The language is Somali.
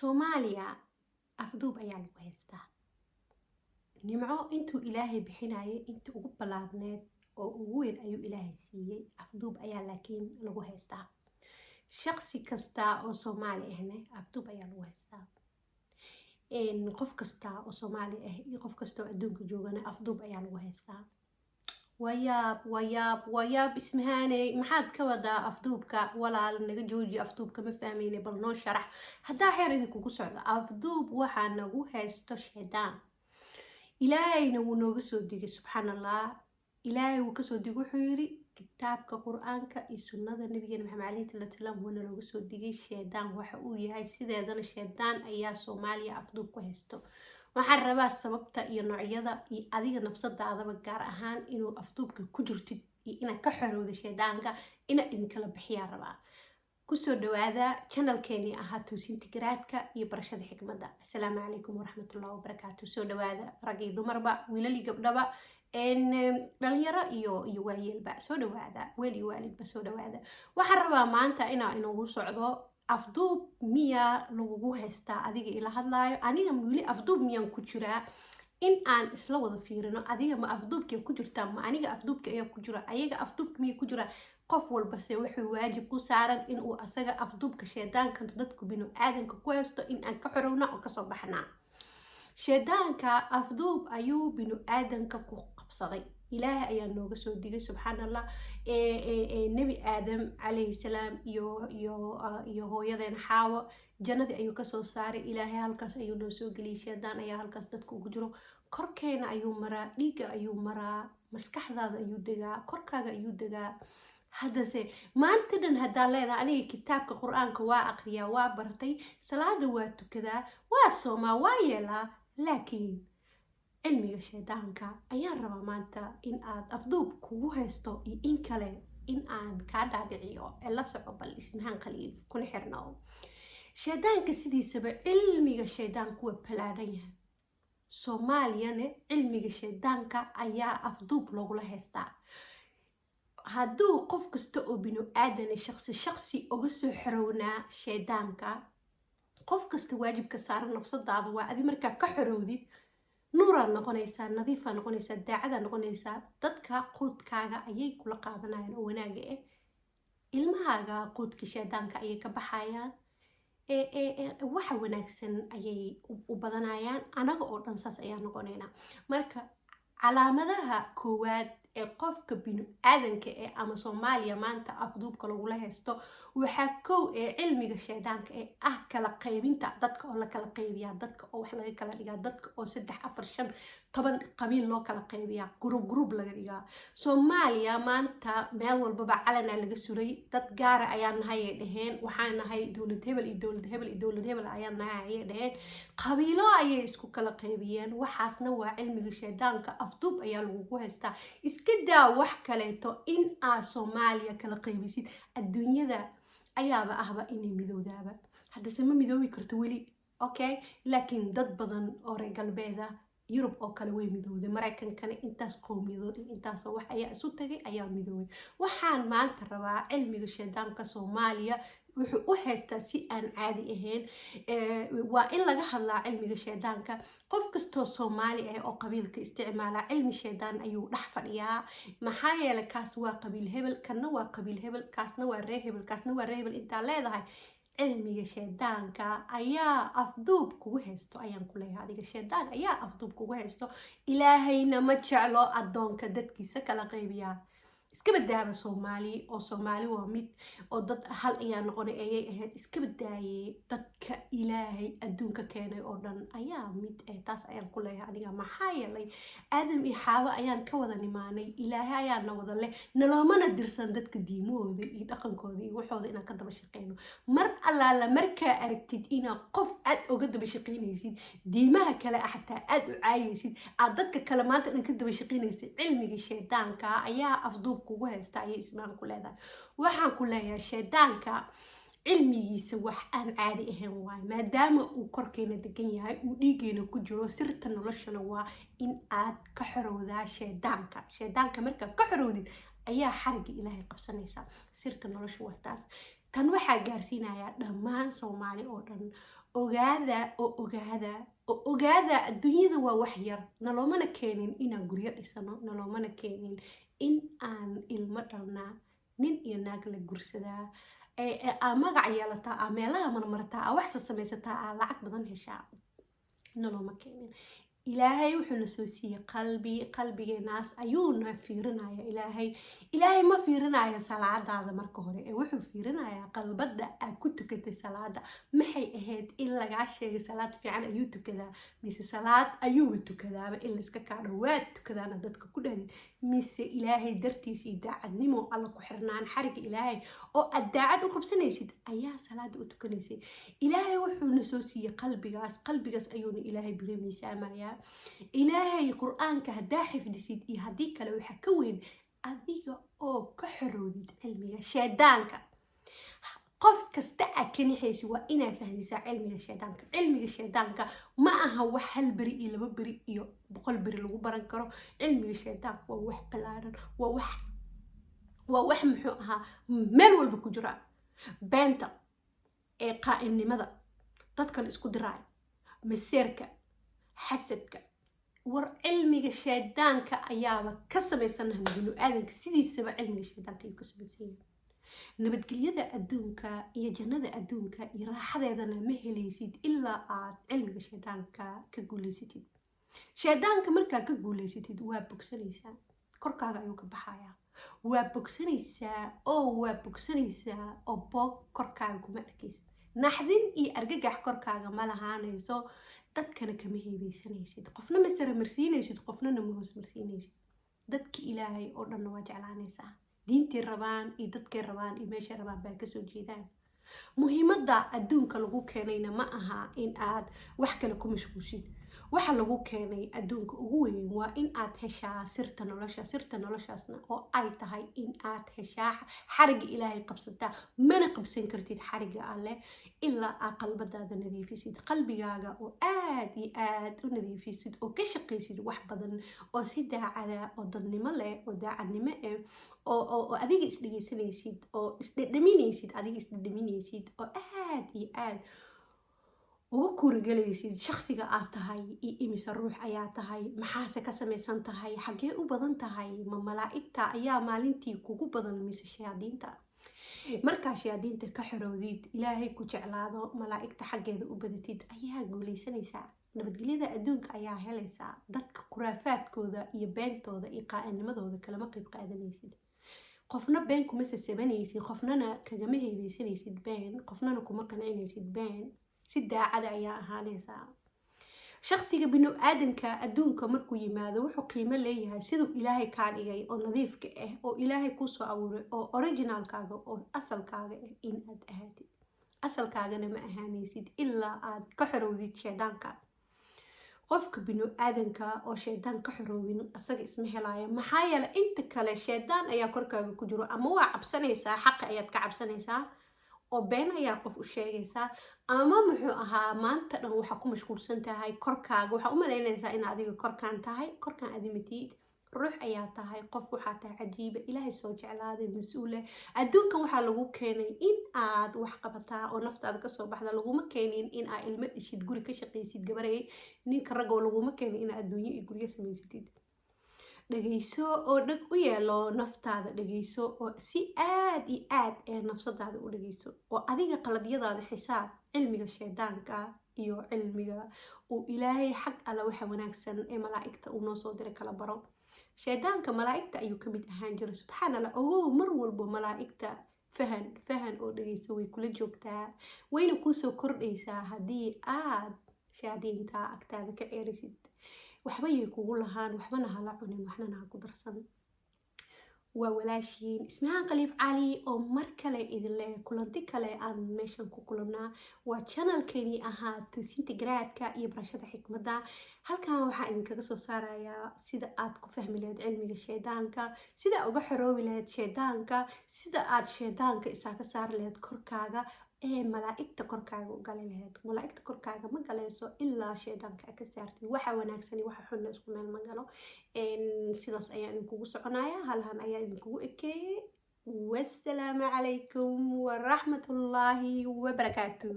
Soomaaliya afduub ayaa lagu haystaa. nimco intuu ilaahay bixinayay intii ugu balaadneed oo ugu weyn ayuu ilaahay siiyey. afduub ayaa laakiin lagu haystaa. shaqsi kasta oo Soomaali ahna afduub ayaa lagu haystaa. qof kasta oo Soomaali ah iyo qof kasta oo adduunka joogana afduub ayaa lagu haystaa. wayaab ismahaaney maxaad ka wadaa afduubka? walaal naga jooji afduubka, ma fahmayne, bal noo sharax haddaa xeer idinkugu socdo. afduub waxaa nagu haysto shaydaan. ilaahayna wuu nooga soo digay subxaan allah. ilaahay wuu kasoo digay, wuxuu yiri kitaabka qur-aanka iyo sunnada nabigeena maxamed calayhi salaatu wasalaam wuuna nooga soo digay shaydaan waxa uu yahay. sideedana shaydaan ayaa Soomaaliya afduub ku haysto. waxaan rabaa sababta iyo noocyada iyo adiga nafsadaadaba gaar ahaan inuu afduubka ku jirtid iyo inaad ka xorowda shaydaanka inaad idinkala bixiyaa rabaa. kusoo dhawaada channelkeeni ahaa toosinta garaadka iyo barashada xikmadda. assalaamu calaykum waraxmatullahi wabarakaatu. soo dhawaada rag iyo dumarba, wiilal iyo gabdhaba, dhalinyaro iyo waayeelba soo dhawaada, weel iyo waalidba soo dhawaada. waxaan rabaa maanta inaa inoogu socdo afduub miyaa lagugu haystaa adiga ila hadlaayo. aniga weli afduub miyaan ku jiraa? in aan isla wada fiirino. adiga ma afduubkay ku jirtaa? ma aniga afduubka ayaa ku jira? ayaga afduubka miya ku jira? qof walba se wuxuu waajib ku saaran inuu asaga afduubka shaydaanka dadku binu aadanka ku haysto in aan ka xorowna oo kasoo baxnaa. shaydaanka afduub ayuu binu aadanka ku qabsaday. ilaahay ayaa nooga soo digay subxaan allah. nebi aadam calayhi salaam iyo hooyadeena xaawo jannadii ayuu kasoo saaray. ilaahay halkaas ayuu noo soo geliyay. shaydaan ayaa halkaas dadka ugu jiro. korkeena ayuu maraa, dhiigga ayuu maraa, maskaxdaada ayuu degaa, korkaaga ayuu degaa. haddase maanta dhan haddaa leedahay aniga kitaabka qur-aanka waa aqriyaa, waa bartay, salaada waa tukadaa, waa soomaa, waa yeelaa, laakiin cilmiga shaydaanka ayaan rabaa maanta in aad afduub kugu haysto iyo in kale in aan kaa dhaadhiciyo. la soco bal ismahaan khaliif kuna xirno. shaydaanka sidiisaba cilmiga shaydaanku waa balaadhan yahay. soomaaliyana cilmiga shaydaanka ayaa afduub loogula haystaa. hadduu qof kasta oo binu aadane shaqsi uga soo xorownaa shaydaanka, qof kasta waajibka saaran nafsadaada waa adi markaa ka xorowdid nuuraad noqonaysaa, nadiifaad noqonaysaa, daacadaad noqonaysaa. dadka quudkaaga ayay kula qaadanayaan oo wanaaga ah. ilmahaaga quudka shaydaanka ayay ka baxayaan. waxa wanaagsan ayay u badanayaan. anaga oo dhan saas ayaa noqonaynaa. marka calaamadaha koowaad ee qofka binu aadanka ee ama Soomaaliya maanta afduubka lagula haysto waxaa kow ee cilmiga shaydaanka ee ah kala qaybinta dadka, oo la kala qaybiyaa dadka, oo wax laga kala dhigaa dadka, oo 3 4 5 10 qabiil loo kala qaybiyaa, group laga dhigaa. Soomaaliya maanta meel walbaba calana laga suray. dad gaar ah ayaan nahay ay dhaheen, waxaan nahay dowlad hebel iyo dowlad hebel iyo dowlad hebel ayaan nahay ay dhaheen. qabiilo ayay isku kala qaybiyeen. waxaasna waa cilmiga shaydaanka. afduub ayaa lagu haystaa. iska daa wax kaleeto in aad Soomaaliya kala qaybisid. adduunyada ayaaba ahba inay midowdaaba. haddase ma midoobi karto weli, okay? laakiin dad badan oo reer galbeed ah, Yurub oo kale way midowday, Mareykankana intaas qowmiyadood intaas wax ayaa isu tagay ayaa midoobay. waxaan maanta rabaa cilmiga shaydaanka Soomaaliya wuxuu u haystaa si aan caadi ahayn. waa in laga hadlaa cilmiga shaydaanka. qof kastoo Soomaali ah oo qabiilka isticmaala cilmi shaydaan ayuu dhex fadhiyaa. maxaa yeelay kaas waa qabiil hebel, kana waa qabiil hebel, kaasna waa reer hebel, kaasna waa reer hebel. intaa leedahay cilmiga shaydaanka ayaa afduub kugu haysto ayaan ku leeyahay. adiga shaydaan ayaa afduub kugu haysto. ilaahayna ma jeclo addoonka dadkiisa kala qaybiyaa. iska badaaba Soomaali, oo Soomaali waa mid, oo dad hal ayaa noqonay ayay ahayd. iska badaaye dadka ilaahay adduunka keenay oo dhan ayaa mid taas ayaan ku leeyahay aniga. maxaa yeelay aadam iyo xaawo ayaan ka wada nimaanay. ilaahay ayaana wada leh. naloomana dirsan dadka diimahooda iyo dhaqankooda iyo waxooda inaan ka daba shaqeyno. mar allaala markaa aragtid inaa qof aad oga daba shaqeynaysid, diimaha kale xataa aad u caayaysid, aad dadka kale maanta dhan ka daba shaqeynaysid, cilmiga shaydaanka ayaa afduub kugu haysta ayay ismaan ku leedahay. waxaan ku leeyahay shaydaanka cilmigiisa wax aan caadi ahayn waay. maadaama uu korkeena degan yahay, uu dhiigeena ku jiro, sirta noloshana waa in aad ka xorowdaa shaydaanka. shaydaanka markaa ka xorowdid ayaa xarigga ilaahay qabsanaysaa. sirta nolosha waa taas. tan waxaa gaarsiinayaa dhammaan Soomaali oo dhan. Ogaada adduunyada waa wax yar, naloomana keenin inaan guryo dhisano, naloomana keenin in aan ilmo dhalnaa, nin iyo naag la gursadaa, aa magac yeelataa, aa meelaha marmartaa, aa wax samaysataa, aa lacag badan heshaa, nalooma keenin. ilaahay wuxuu na soo siiyey qalbigeenaas ayuuna fiirinaya. ilaahay ma fiirinaya salaadaada marka hore, ee wuxuu fiirinayaa qalbada aad ku tukatay salaada. maxay ahayd in lagaa sheegay salaad fiican ayuu tukadaa, mise salaad ayuuba tukadaaba in layska kaadho waad tukadaana dadka ku dhahdid, mise ilaahay dartiisa iyo daacadnimo alla ku xirnaan xariga ilaahay oo aad daacad u qabsanaysid ayaa salaada u tukanaysay. ilaahay wuxuu na soo siiyey qalbigaas ayuuna ilaahay biri miisaamayaa. ilaahay qur-aanka haddaa xifdisid iyo haddii kale waxaa ka weyn adiga oo ka xoroodid cilmiga shaydaanka. qof kasta aad ka nixaysi waa inaad fahdisaa cilmiga shaydaanka ma aha wax hal beri iyo 2 beri iyo 100 beri lagu baran karo. cilmiga shaydaanka waa wax ballaaran, waa wax muxuu ahaa meel walba ku jira. beenta ee qaa'inimada, dadka la isku diraayo, maseerka, xasadka, war cilmiga shaydaanka ayaaba ka samaysanahay binu aadanka sidiisaba. cilmiga shaydaanka ayuu ka samaysan yahay. nabadgelyada adduunka iyo jannada adduunka iyo raaxadeedana ma helaysid ilaa aad cilmiga shaydaanka ka guulaysatid. shaydaanka markaa ka guulaysatid waa bogsanaysaa, korkaaga ayuu ka baxayaa. waa bogsanaysaa oo boog korkaaga kuma arkaysid. naxdin iyo argagax korkaaga ma lahaanayso, dadkana kama heebeysanaysid, qofna ma saramarsiinaysid, qofnana ma hoos marsiinaysid. dadki ilaahay oo dhanna waa jeclaanaysaa. diintii rabaan iyo dadkay rabaan iyo meeshay rabaan baa kasoo jeedaan. muhiimadda adduunka lagu keenayna ma aha in aad wax kale ku mashquulshid. waxa lagu keenay adduunka ugu weyn waa in aad heshaa sirta noloshaasna oo ay tahay in aad heshaa xariga ilaahay qabsataa. mana qabsan kartid xariga alleh ilaa aad qalbadaada nadiifisid, qalbigaaga oo aad iyo aad u nadiifisid, oo ka shaqaysid wax badan oo si daacada oo dadnimo leh oo daacadnimo oo adiga isdhegeysanaysid, oo isdhedhaminaysid oo aad iyo aad ugu kuurigalaysid shakhsiga aad tahay iyo imise ruux ayaa tahay, maxaase ka samaysan tahay, xaggee u badan tahay, ma malaa'igta ayaa maalintii kugu badan mise shayaadiinta. markaa shayaadiinta ka xoroodid, ilaahay ku jeclaado, malaa'igta xaggeeda u badatid ayaa guulaysanaysaa. nabadgelyada adduunka ayaa helaysaa. dadka khuraafaadkooda iyo beentooda iyo qaa'inimadooda kalama qayb qaadanaysid. qofna been kuma sasabanaysid, qofnana kagama heebeysanaysid been, qofnana kuma qancinaysid been. si daacada ayaa ahaanaysaa. shakhsiga binu aadanka adduunka markuu yimaado wuxuu qiimo leeyahay siduu ilaahay kaa dhigay oo nadiifka ah, oo ilaahay kusoo abuuray, oo originalkaaga oo asalkaaga ah in aad ahaatid. asalkaagana ma ahaanaysid ilaa aad ka xorowdid shaydaanka. qofka binu aadanka oo shaydaan ka xoroobin asaga isma helaayo. maxaa yeelay inta kale shaydaan ayaa korkaaga ku jiro. ama waa cabsanaysaa, xaqa ayaad ka cabsanaysaa oo been ayaa qof u sheegaysaa, ama muxuu ahaa maanta dhan waxaa ku mashquulsan tahay korkaaga. waxaa u malaynaysaa in adiga korkaan tahay, korkaan adimatiid. ruux ayaa tahay, qof waxaa tahay cajiiba, ilaahay soo jeclaaday, mas-uule. adduunkan waxaa lagu keenay in aad wax qabataa oo naftaada kasoo baxda. laguma keenin in aad ilmo dhishid, guri ka shaqaysid, gabarey ninka ragoo laguma keenin in adduunyo iyo guryo samaysatid. dhagayso oo dhag u yeelo naftaada, dhagayso oo si aad iyo aad ee nafsadaada u dhagayso, oo adiga qaladyadaada xisaab. cilmiga shaydaanka iyo cilmiga uu ilaahay xag alla waxa wanaagsan ee malaa'igta uu noo soo diray kala baro. shaydaanka malaa'igta ayuu ka mid ahaan jiray. subxaan allah, ogow mar walba malaa'igta fahan oo dhagayso way kula joogtaa, wayna kuusoo kordhaysaa haddii aad shayaadiinta agtaada ka ceerisid. waxba yay kugu lahaan, waxbana hala cunin, waxnana ha ku darsan. waa walaashiin ismahaan khaliif cali oo mar kale idin leh kulanti kale aan meeshan ku kulannaa. waa channelkeeni ahaa tusinta garaadka iyo barashada xikmadda. halkan waxaa idinkaga soo saarayaa sida aad ku fahmi lahayd cilmiga shaydaanka, sida uga xoroobi lahayd shaydaanka, sida aad shaydaanka isaga saari lahayd korkaaga ee malaa'igta korkaaga u gali lahayd. malaa'igta korkaaga ma galayso ilaa shaydaanka ka saartid. waxa wanaagsan waxa xunna isku meel ma galo. sidaas ayaa idinkugu soconaya, halhan ayaa idinkugu ekeeyay. والسلام عليكم ورحمة الله وبركاته.